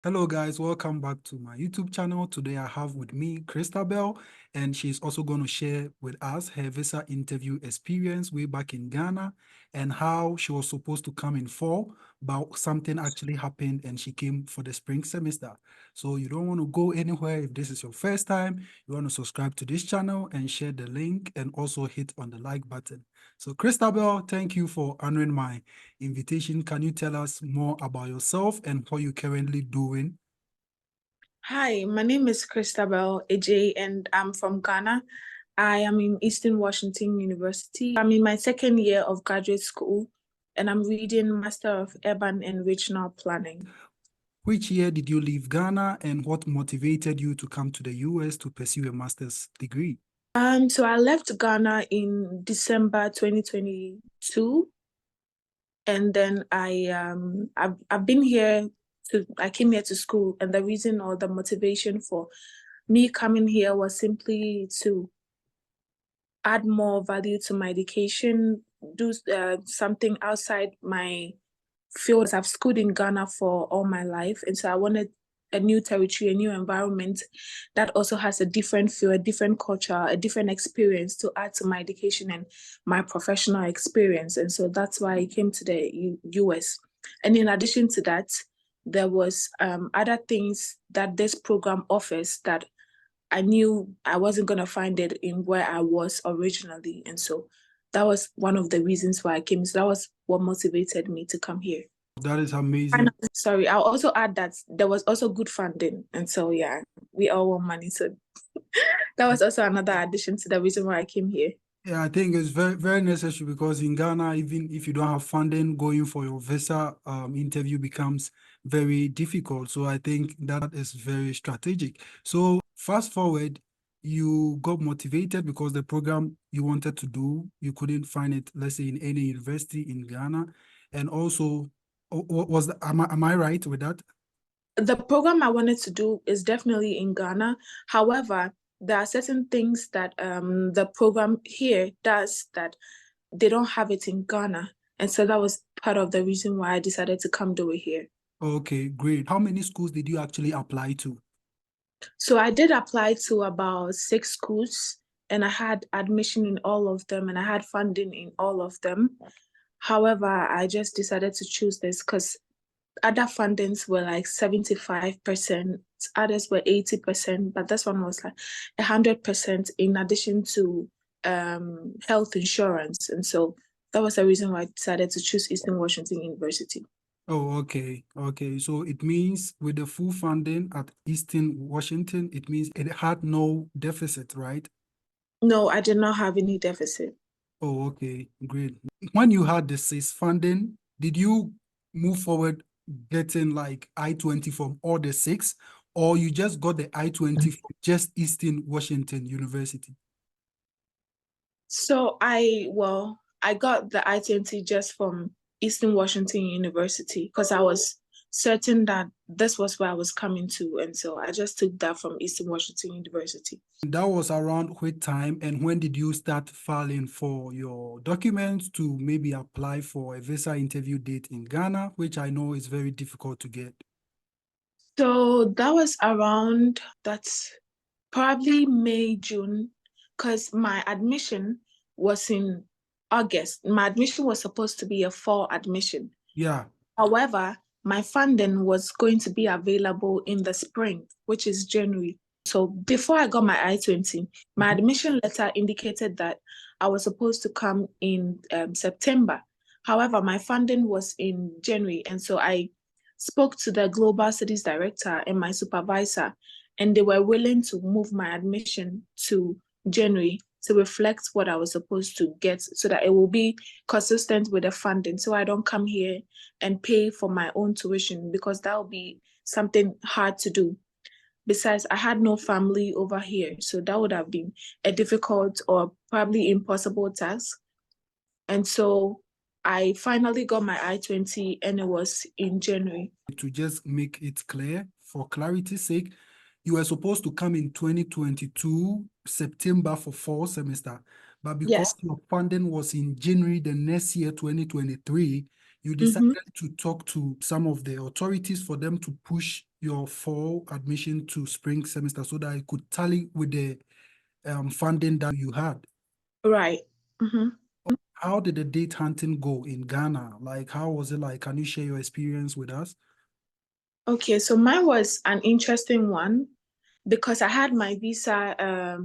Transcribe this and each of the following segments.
Hello guys, welcome back to my YouTube channel. Today I have with me Christabel, and she's also going to share with us her visa interview experience way back in Ghana and how she was supposed to come in fall, but something actually happened and she came for the spring semester. So you don't want to go anywhere. If this is your first time, you want to subscribe to this channel and share the link and also hit on the like button. So Christabel, thank you for honoring my invitation. Can you tell us more about yourself and what you're currently doing? Hi, my name is Christabel AJ, and I'm from Ghana. I am in Eastern Washington University. I'm in my second year of graduate school, and I'm reading Master of Urban and Regional Planning. Which year did you leave Ghana and what motivated you to come to the US to pursue a master's degree? So I left Ghana in December 2022, and then I've been here I came here to school, and the reason or the motivation for me coming here was simply to add more value to my education, do something outside my field. I've schooled in Ghana for all my life, and so I wanted a new territory, a new environment that also has a different feel, a different culture, a different experience to add to my education and my professional experience. And so that's why I came to the US. And in addition to that, there was other things that this program offers that I knew I wasn't going to find it in where I was originally. And so that was one of the reasons why I came. So that was what motivated me to come here. That is amazing. And sorry, I'll also add that there was also good funding. And so, yeah, we all want money. So that was also another addition to the reason why I came here. Yeah, I think it's very, very necessary because in Ghana, even if you don't have funding, going for your visa interview becomes very difficult. So I think that is very strategic. So fast forward, you got motivated because the program you wanted to do, you couldn't find it, let's say, in any university in Ghana. And also, am I right with that? The program I wanted to do is definitely in Ghana. However, there are certain things that the program here does that they don't have it in Ghana. And so that was part of the reason why I decided to come do it here. Okay, great. How many schools did you actually apply to? So I did apply to about 6 schools, and I had admission in all of them, and I had funding in all of them. However, I just decided to choose this because other fundings were like 75%, others were 80%, but this one was like 100% in addition to health insurance. And so that was the reason why I decided to choose Eastern Washington University. Oh, okay. Okay. So it means with the full funding at Eastern Washington, it means it had no deficit, right? No, I did not have any deficit. Oh, okay. Great. When you had the CIS funding, did you move forward getting like I-20 from all the six, or you just got the I-20 from just Eastern Washington University? So I got the I-20 just from Eastern Washington University because I was certain that this was where I was coming to. And so I just took that from Eastern Washington University. That was around what time, and when did you start filing for your documents to maybe apply for a visa interview date in Ghana, which I know is very difficult to get? So that was that's probably May, June, because my admission was in August. My admission was supposed to be a fall admission. Yeah. However, my funding was going to be available in the spring, which is January. So before I got my I-20, my admission letter indicated that I was supposed to come in September. However, my funding was in January. And so I spoke to the Global Studies Director and my supervisor, and they were willing to move my admission to January to reflect what I was supposed to get so that it will be consistent with the funding. So I don't come here and pay for my own tuition because that would be something hard to do. Besides, I had no family over here, so that would have been a difficult or probably impossible task. And so I finally got my I-20, and it was in January. To just make it clear, for clarity's sake, you were supposed to come in 2022, September for fall semester. But because Yes. your funding was in January the next year, 2023, you Mm-hmm. decided to talk to some of the authorities for them to push your fall admission to spring semester so that it could tally with the funding that you had. Right. Mm-hmm. How did the date hunting go in Ghana? Like, how was it like? Can you share your experience with us? Okay, so mine was an interesting one because I had my visa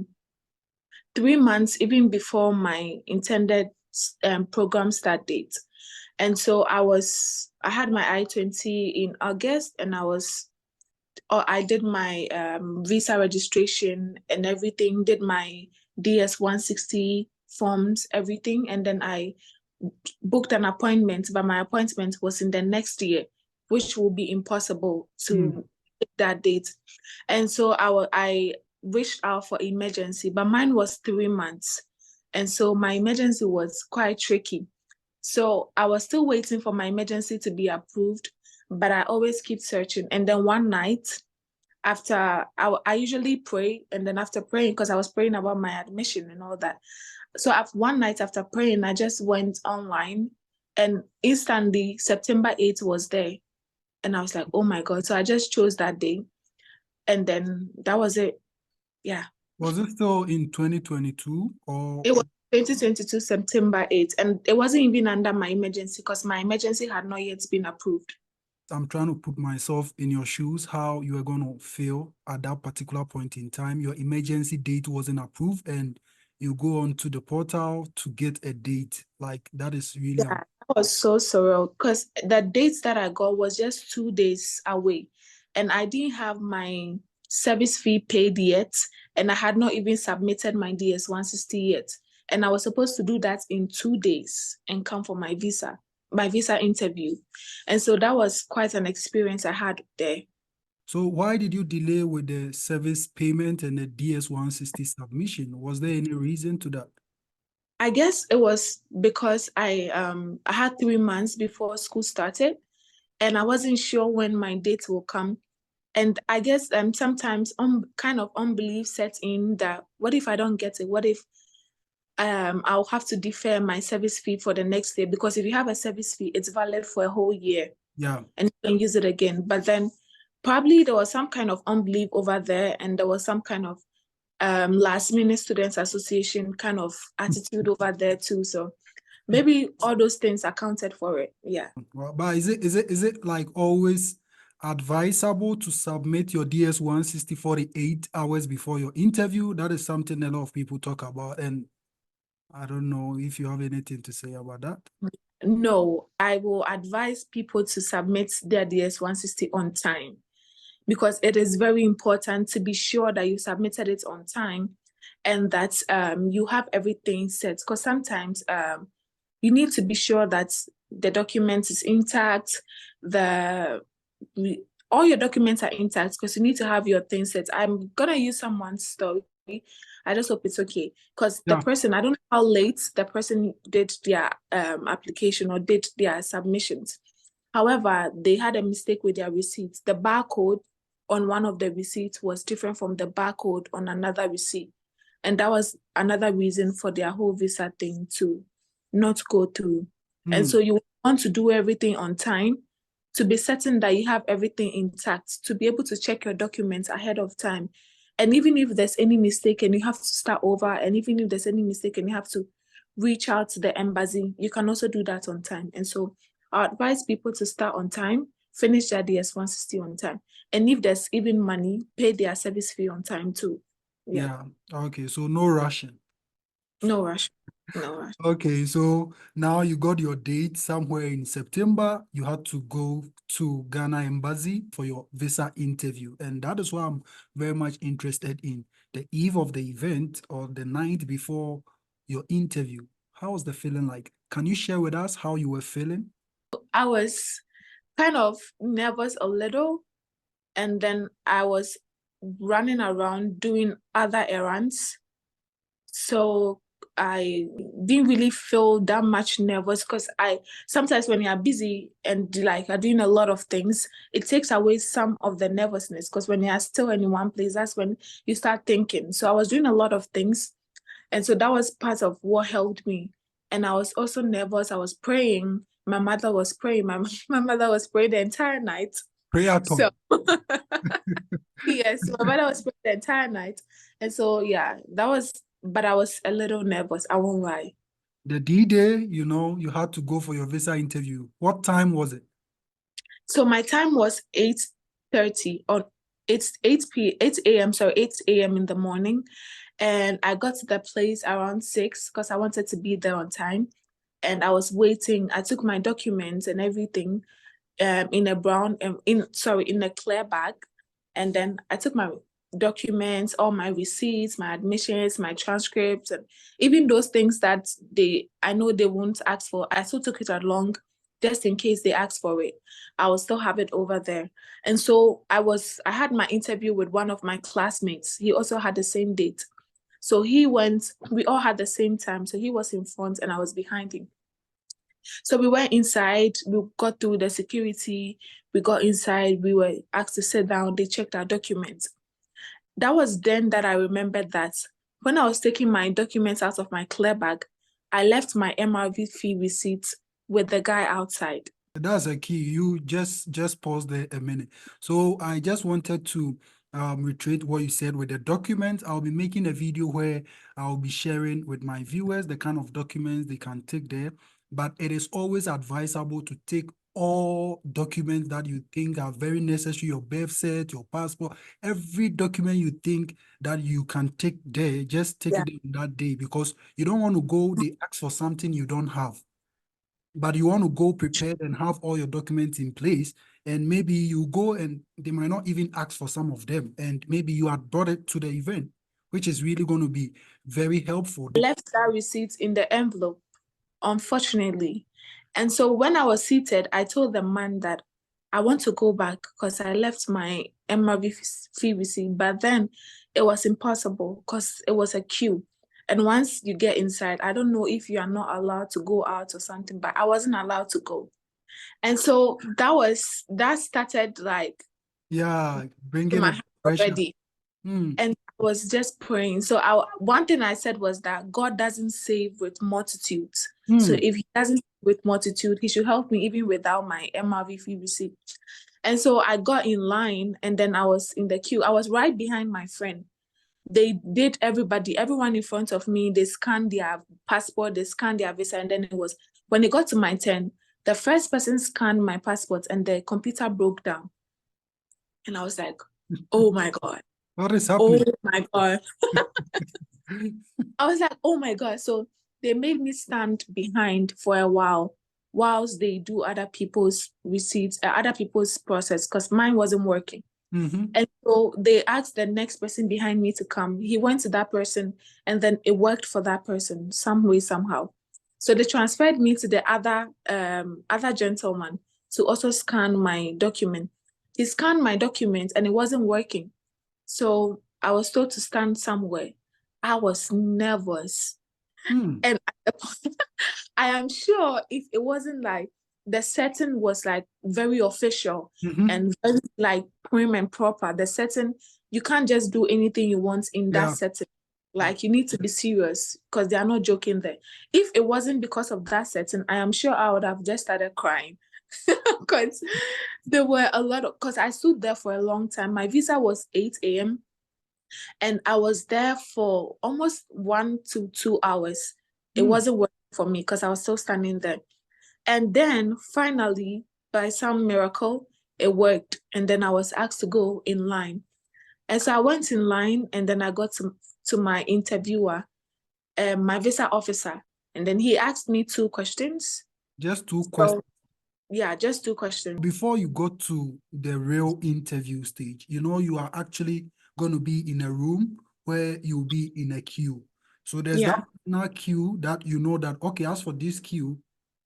3 months even before my intended program start date. And so I had my I-20 in August, and I did my visa registration and everything, did my DS-160 forms, everything. And then I booked an appointment, but my appointment was in the next year, which will be impossible to hit that date. And so I reached out for emergency, but mine was 3 months. And so my emergency was quite tricky. So I was still waiting for my emergency to be approved, but I always keep searching. And then one night, I usually pray, and then after praying, because I was praying about my admission and all that. So one night after praying, I just went online, and instantly September 8th was there. And I was like, oh my God. So I just chose that day. And then that was it. Yeah. Was it still in 2022 or? It was 2022, September 8th. And it wasn't even under my emergency because my emergency had not yet been approved. I'm trying to put myself in your shoes, how you are going to feel at that particular point in time. Your emergency date wasn't approved and you go on to the portal to get a date. Like that is really, Yeah, that was so surreal because the dates that I got was just 2 days away, and I didn't have my service fee paid yet, and I had not even submitted my DS-160 yet, and I was supposed to do that in 2 days and come for my visa interview, and so that was quite an experience I had there. So why did you delay with the service payment and the DS-160 submission? Was there any reason to that? I guess it was because I had 3 months before school started, and I wasn't sure when my date will come. And I guess sometimes kind of unbelief sets in that what if I don't get it? What if I'll have to defer my service fee for the next year? Because if you have a service fee, it's valid for a whole year Yeah. and you can use it again. But then probably there was some kind of unbelief over there, and there was some kind of last minute students association kind of attitude over there too. So maybe all those things accounted for it. Yeah. Well, but is it like always advisable to submit your DS-160 48 hours before your interview? That is something a lot of people talk about, and I don't know if you have anything to say about that. No, I will advise people to submit their DS-160 on time because it is very important to be sure that you submitted it on time and that you have everything set. Because sometimes you need to be sure that the document is intact, all your documents are intact because you need to have your things set. I'm gonna use someone's story. I just hope it's okay because the Yeah. person, I don't know how late the person did their application or did their submissions. However, they had a mistake with their receipts. The barcode on one of the receipts was different from the barcode on another receipt. And that was another reason for their whole visa thing to not go through. And so you want to do everything on time to be certain that you have everything intact, to be able to check your documents ahead of time. And even if there's any mistake and you have to start over, and even if there's any mistake and you have to reach out to the embassy, you can also do that on time. And so I advise people to start on time, finish their DS-160 on time. And if there's even money, pay their service fee on time too. Yeah. Okay. So no rushing. No rush. No rush. Okay, so now you got your date somewhere in September. You had to go to Ghana Embassy for your visa interview. And that is what I'm very much interested in. The eve of the event or the night before your interview. How was the feeling like? Can you share with us how you were feeling? I was kind of nervous a little, and then I was running around doing other errands. So I didn't really feel that much nervous because I sometimes when you're busy and like are doing a lot of things, it takes away some of the nervousness because when you're still in one place, that's when you start thinking. So I was doing a lot of things. And so that was part of what helped me. And I was also nervous. I was praying. My mother was praying. My mother was praying the entire night. Prayathon. So yes, my mother was praying the entire night. And so yeah, but I was a little nervous, I won't lie. The D-Day, you had to go for your visa interview. What time was it? So my time was 8:30 on it's 8 a.m. So 8 a.m. in the morning. And I got to the place around 6 because I wanted to be there on time. And I was waiting. I took my documents and everything in a in a clear bag. And then I took my documents, all my receipts, my admissions, my transcripts, and even those things that I know they won't ask for. I still took it along just in case they ask for it. I will still have it over there. And so I had my interview with one of my classmates. He also had the same date. So we all had the same time. So he was in front and I was behind him. So we went inside, we got through the security, we got inside, we were asked to sit down, they checked our documents. That was then that I remembered that when I was taking my documents out of my clear bag, I left my MRV fee receipt with the guy outside. That's a key. You just pause there a minute. So I just wanted to reiterate what you said with the documents. I'll be making a video where I'll be sharing with my viewers the kind of documents they can take there. But it is always advisable to take all documents that you think are very necessary, your birth cert, your passport, every document you think that you can take there, just take Yeah. it in that day, because you don't want to go, they ask for something you don't have. But you want to go prepared and have all your documents in place, and maybe you go and they might not even ask for some of them, and maybe you had brought it to the event, which is really going to be very helpful. I left that receipt in the envelope, unfortunately. And so when I was seated, I told the man that I want to go back because I left my MRV fee receipt, but then it was impossible because it was a queue. And once you get inside, I don't know if you are not allowed to go out or something, but I wasn't allowed to go. And so that started like Yeah, in bringing my a head pressure. already. Hmm. And I was just praying. So one thing I said was that God doesn't save with multitudes. So Hmm. if he doesn't save with multitude, he should help me even without my MRV fee receipt. And so I got in line and then I was in the queue. I was right behind my friend. They did everyone in front of me, they scanned their passport, they scanned their visa, and then when it got to my turn, the first person scanned my passport and the computer broke down. And I was like, oh my God. What is Oh happening? my God. I was like, oh my God. So they made me stand behind for a while whilst they do other people's receipts, other people's process, because mine wasn't working. Mm-hmm. And so they asked the next person behind me to come. He went to that person and then it worked for that person some way, somehow. So they transferred me to the other gentleman to also scan my document. He scanned my document and it wasn't working. So I was told to stand somewhere. I was nervous. Hmm. And I am sure if it wasn't like the setting was like very official Mm-hmm. and very like prim and proper, the setting, you can't just do anything you want in that Yeah. setting. Yeah. Like you need to be serious because they are not joking there. If it wasn't because of that setting, I am sure I would have just started crying because there were a lot of, because I stood there for a long time. My visa was 8 a.m. and I was there for almost 1 to 2 hours. It Hmm. wasn't working for me because I was still standing there. And then finally, by some miracle, it worked. And then I was asked to go in line. And so I went in line and then I got to my interviewer, my visa officer. And then he asked me 2 questions. Just two questions. So yeah, just 2 questions. Before you go to the real interview stage, you are actually going to be in a room where you'll be in a queue. So there's that Yeah. final queue that you know that, okay, as for this queue,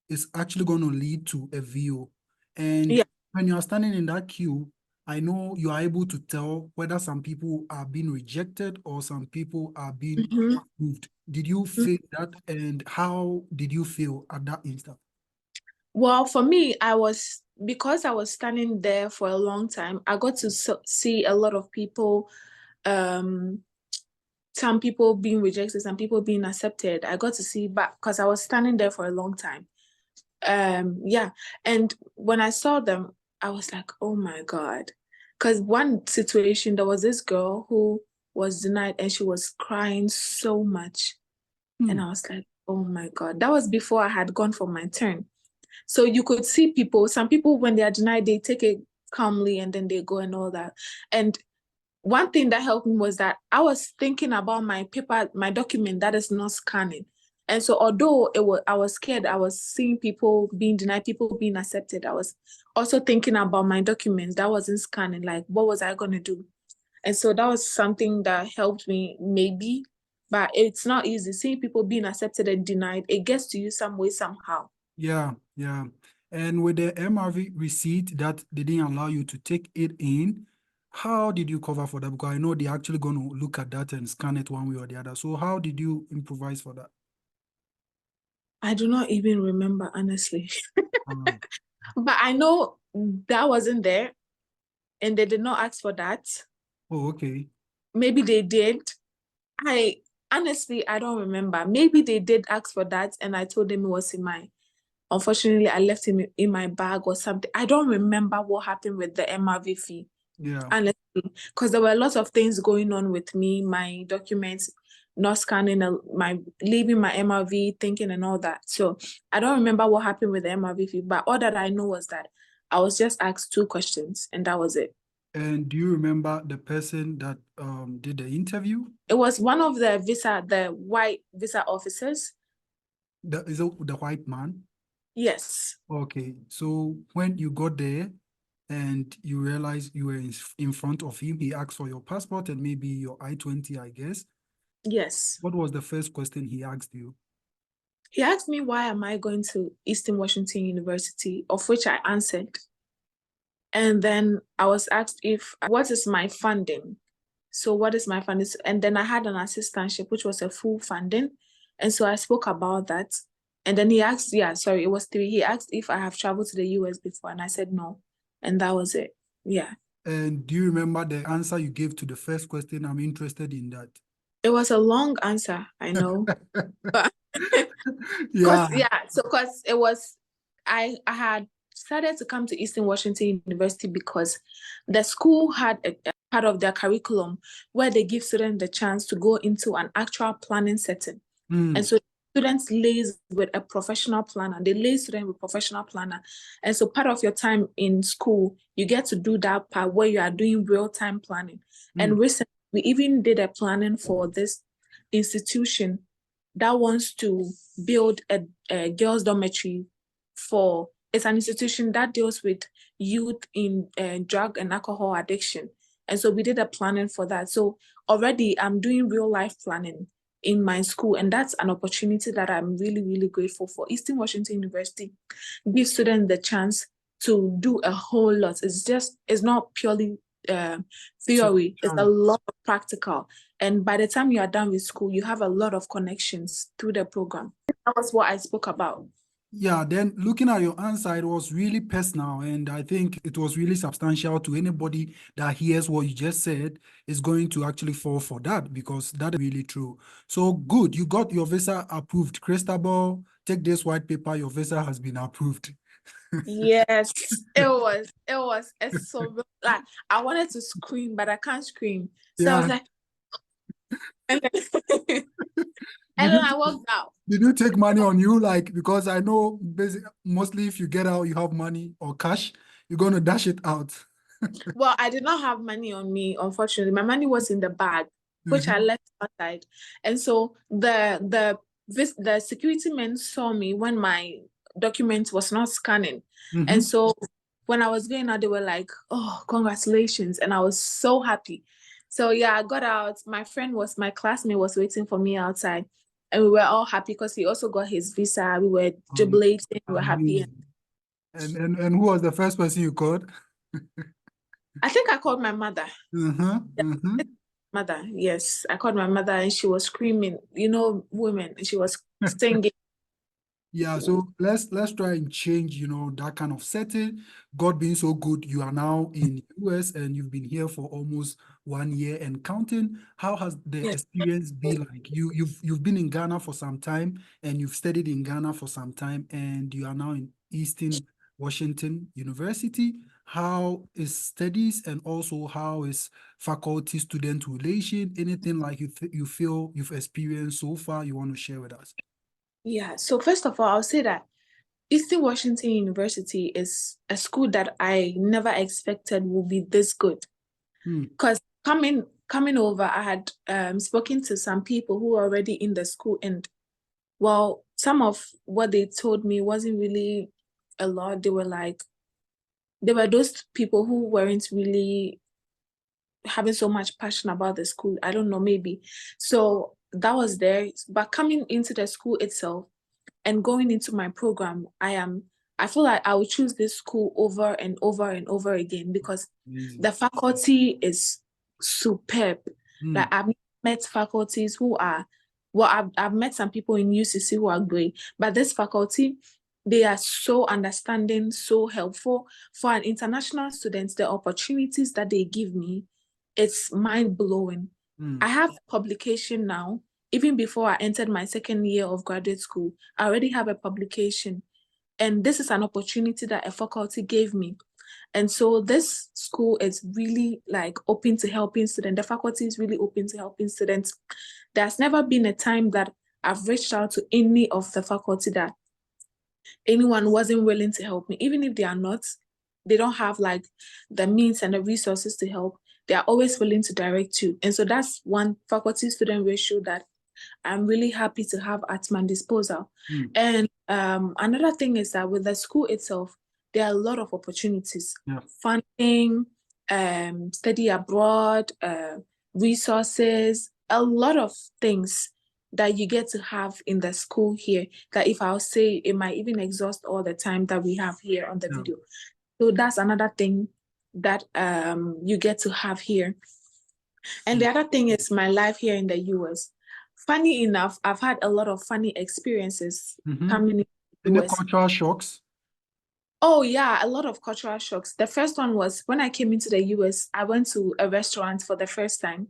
it's actually going to lead to a VO. And Yeah. when you are standing in that queue, I know you are able to tell whether some people are being rejected or some people are being Mhm. approved. Did you feel that? And how did you feel at that instant? Well, for me, because I was standing there for a long time, I got to see a lot of people, um, some people being rejected, some people being accepted. I got to see back because I was standing there for a long time. Yeah. And when I saw them, I was like, oh my God. Because one situation, there was this girl who was denied and she was crying so much. And Hmm. I was like, oh my God. That was before I had gone for my turn. So you could see people, some people, when they are denied, they take it calmly and then they go and all that. And one thing that helped me was that I was thinking about my paper, my document that is not scanning. And so although I was scared, I was seeing people being denied, people being accepted. I was also thinking about my documents that wasn't scanning, like what was I gonna do? And so that was something that helped me maybe, but it's not easy. Seeing people being accepted and denied, it gets to you some way, somehow. Yeah, yeah. And with the MRV receipt that they didn't allow you to take it in, how did you cover for that? Because I know they're actually going to look at that and scan it one way or the other. So how did you improvise for that? I do not even remember, honestly. Um, But I know that wasn't there and they did not ask for that. oh, okay. Maybe they did. I honestly, I don't remember. Maybe they did ask for that and I told them it was in my, unfortunately, I left him in my bag or something. I don't remember what happened with the MRV fee, Yeah. honestly, because there were a lot of things going on with me, my documents, not scanning, my leaving my MRV, thinking and all that. So I don't remember what happened with the MRV fee, but all that I know was that I was just asked 2 questions and that was it. And do you remember the person that did the interview? It was one of the white visa officers. Is it the white man? Yes, Okay. So when you got there and you realized you were in front of him, he asked for your passport and maybe your I-20, I guess. yes. What was the first question he asked you? He asked me why am I going to Eastern Washington University, of which I answered. And then I was asked if what is my funding? So what is my funding? And then I had an assistantship, which was a full funding. And so I spoke about that. And then he asked, yeah, sorry, it was 3. He asked if I have traveled to the US before, and I said no. And that was it. Yeah. And do you remember the answer you gave to the first question? I'm interested in that. It was a long answer, I know. But Yeah. because it was I had started to come to Eastern Washington University because the school had a part of their curriculum where they give students the chance to go into an actual planning setting. And Mm, so students liaise with a professional planner. They liaise students with professional planner. And so part of your time in school, you get to do that part where you are doing real-time planning. mm, And recently, we even did a planning for this institution that wants to build a girls' dormitory for, it's an institution that deals with youth in drug and alcohol addiction. And so we did a planning for that. So already I'm doing real life planning in my school, and that's an opportunity that I'm really, really grateful for. Eastern Washington University gives students the chance to do a whole lot. It's not purely so, theory, it's a lot of practical. And by the time you are done with school, you have a lot of connections through the program. That was what I spoke about. yeah, then looking at your answer, it was really personal, and I think it was really substantial to anybody that hears what you just said is going to actually fall for that because that is really true. So good, you got your visa approved. Christabel, take this white paper, your visa has been approved. Yes, it's so like I wanted to scream, but I can't scream. So I was Yeah. like, and then, and Did then you I walked out. did you take money on you? Like, because I know mostly if you get out, you have money or cash, you're gonna dash it out. Well, I did not have money on me, unfortunately. My money was in the bag, which I Mhm, left outside. And so the security men saw me when my document was not scanning. And mhm. so when I was going out, they were like, "Oh, congratulations!" And I was so happy. So yeah, I got out. My classmate was waiting for me outside, and we were all happy because he also got his visa. We were Um, jubilating, we were happy. amazing. And who was the first person you called? I think I called my mother. Uh-huh, uh-huh. Mother, yes. I called my mother and she was screaming, women, and she was singing. Yeah, so let's try and change, that kind of setting. God being so good, you are now in US and you've been here for almost 1 year and counting. How has the Yes. experience been like? You've been in Ghana for some time and you've studied in Ghana for some time and you are now in Eastern Washington University. how is studies, and also how is faculty-student relation? Anything like you feel you've experienced so far you want to share with us? Yeah. So first of all, I'll say that Eastern Washington University is a school that I never expected would be this good. Hmm. Because coming over, I had spoken to some people who were already in the school, and well, some of what they told me wasn't really a lot. They were those people who weren't really having so much passion about the school. I don't know, maybe. So that was there. But coming into the school itself and going into my program, I feel like I would choose this school over and over and over again because Amazing. the faculty is superb. Hmm. Like I've met faculties who are, well, I've met some people in UCC who are great, but this faculty, they are so understanding, so helpful. For an international student, the opportunities that they give me, it's mind blowing. Hmm. I have publication now. Even before I entered my second year of graduate school, I already have a publication. And this is an opportunity that a faculty gave me. And so this school is really like open to helping students. The faculty is really open to helping students. There's never been a time that I've reached out to any of the faculty that anyone wasn't willing to help me. Even if they are not, they don't have like the means and the resources to help, they are always willing to direct you. And so that's one faculty student ratio that I'm really happy to have at my disposal. Hmm. And another thing is that with the school itself, there are a lot of opportunities. Yeah. Funding, study abroad, resources, a lot of things that you get to have in the school here that if I'll say it might even exhaust all the time that we have here on the Yeah. video. So that's another thing that you get to have here. And the other thing is my life here in the US. Funny enough, I've had a lot of funny experiences Mm-hmm. coming in the Any US. cultural shocks? Oh yeah, a lot of cultural shocks. The first one was when I came into the US, I went to a restaurant for the first time.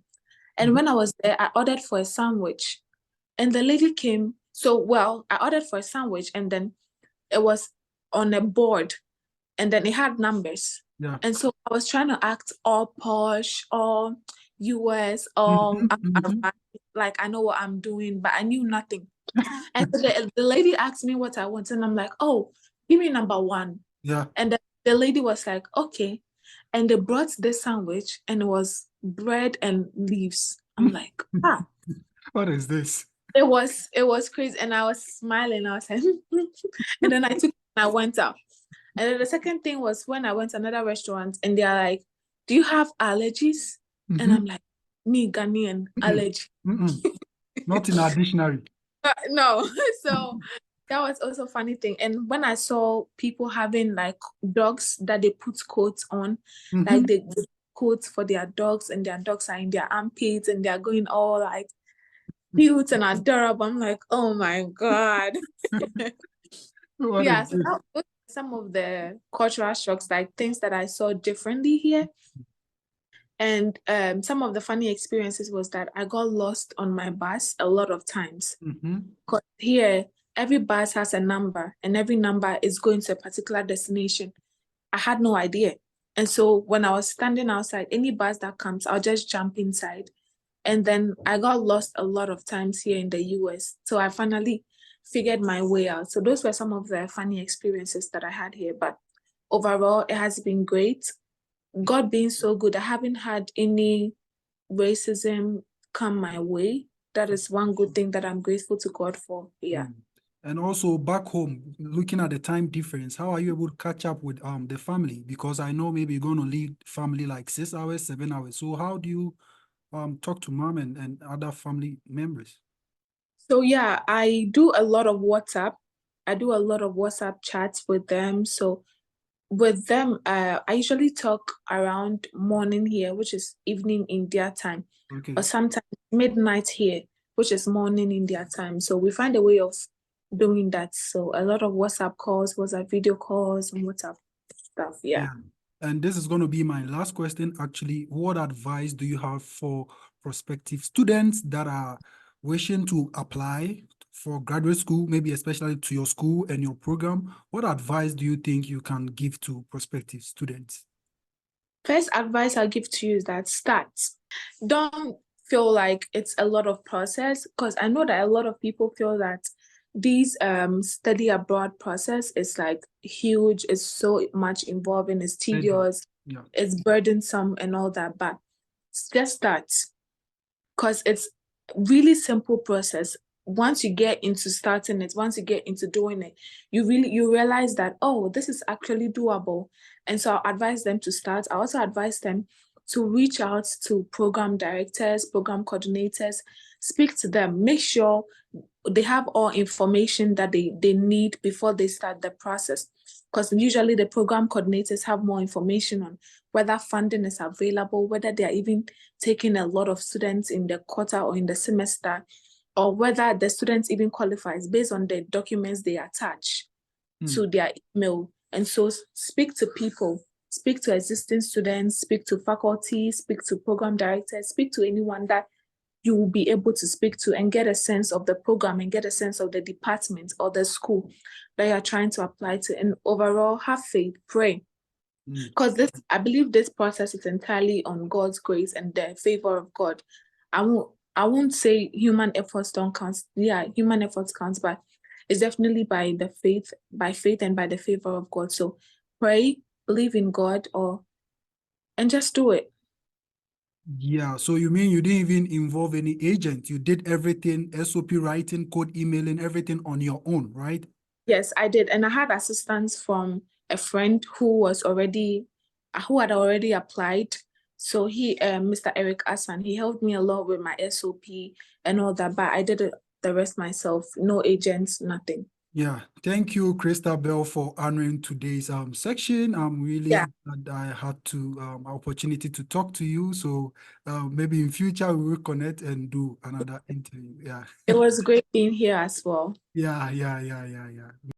And Mm-hmm. when I was there, I ordered for a sandwich. And the lady came. So, well, I ordered for a sandwich and then it was on a board and then it had numbers. Yeah. And so I was trying to act all posh, all US, all Mm-hmm. Mm-hmm. like I know what I'm doing, but I knew nothing. And so the lady asked me what I want, and I'm like, oh, give me number one. Yeah. And the lady was like, okay. And they brought this sandwich and it was bread and leaves. I'm like, ah. What is this? It was crazy. And I was smiling. I was like, and then I took it and I went out. And then the second thing was when I went to another restaurant and they're like, do you have allergies? And Mm-hmm. I'm like, me, Ghanaian, allergy. Mm-mm. Not in our dictionary. No. So that was also a funny thing. And when I saw people having like dogs that they put coats on, Mm-hmm. like they coats for their dogs and their dogs are in their armpits and they're going all like cute and adorable. I'm like, oh my God. What is Yeah, so this? those are some of the cultural shocks, like things that I saw differently here. And some of the funny experiences was that I got lost on my bus a lot of times. Mm-hmm. Because here, every bus has a number, and every number is going to a particular destination. I had no idea. And so when I was standing outside, any bus that comes, I'll just jump inside. And then I got lost a lot of times here in the US. So I finally figured my way out. So those were some of the funny experiences that I had here. But overall, it has been great. God being so good, I haven't had any racism come my way. That is one good thing that I'm grateful to God for. Yeah. Mm. And also back home, looking at the time difference, how are you able to catch up with the family? Because I know maybe you're going to lead family like 6 hours, 7 hours. So how do you talk to mom and other family members? So yeah, I do a lot of WhatsApp. I do a lot of WhatsApp chats with them. So with them, I usually talk around morning here, which is evening in their time, Okay. or sometimes midnight here, which is morning in their time. So we find a way of doing that. So a lot of WhatsApp calls, WhatsApp video calls, and WhatsApp stuff. Yeah. Yeah. And this is going to be my last question, actually. What advice do you have for prospective students that are wishing to apply for graduate school, maybe especially to your school and your program? What advice do you think you can give to prospective students? First advice I'll give to you is that start. Don't feel like it's a lot of process, because I know that a lot of people feel that these study abroad process is like huge, it's so much involving, it's tedious, Yeah. it's burdensome and all that, but just start, because it's really simple process. Once you get into starting it, once you get into doing it, you realize that, oh, this is actually doable. And so I advise them to start. I also advise them to reach out to program directors, program coordinators, speak to them, make sure they have all information that they need before they start the process, because usually the program coordinators have more information on whether funding is available, whether they are even taking a lot of students in the quarter or in the semester, or whether the students even qualifies based on the documents they attach to their email. And so speak to people, speak to existing students, speak to faculty, speak to program directors, speak to anyone that you will be able to speak to, and get a sense of the program and get a sense of the department or the school that you're trying to apply to. And overall, have faith, pray. Because I believe this process is entirely on God's grace and the favor of God. I won't say human efforts don't count. Yeah, human efforts counts, but it's definitely by faith and by the favor of God. So pray, believe in God, and just do it. Yeah, so you mean you didn't even involve any agent? You did everything, SOP writing, code emailing, everything on your own, right? Yes, I did. And I had assistance from a friend who had already applied. So he, Mr. Eric Asan, he helped me a lot with my SOP and all that, but I did the rest myself. No agents, nothing. Yeah, thank you, Christabel, for honoring today's section. I'm Yeah, really glad I had opportunity to talk to you. So maybe in future we will connect and do another interview. Yeah, it was great being here as well. yeah.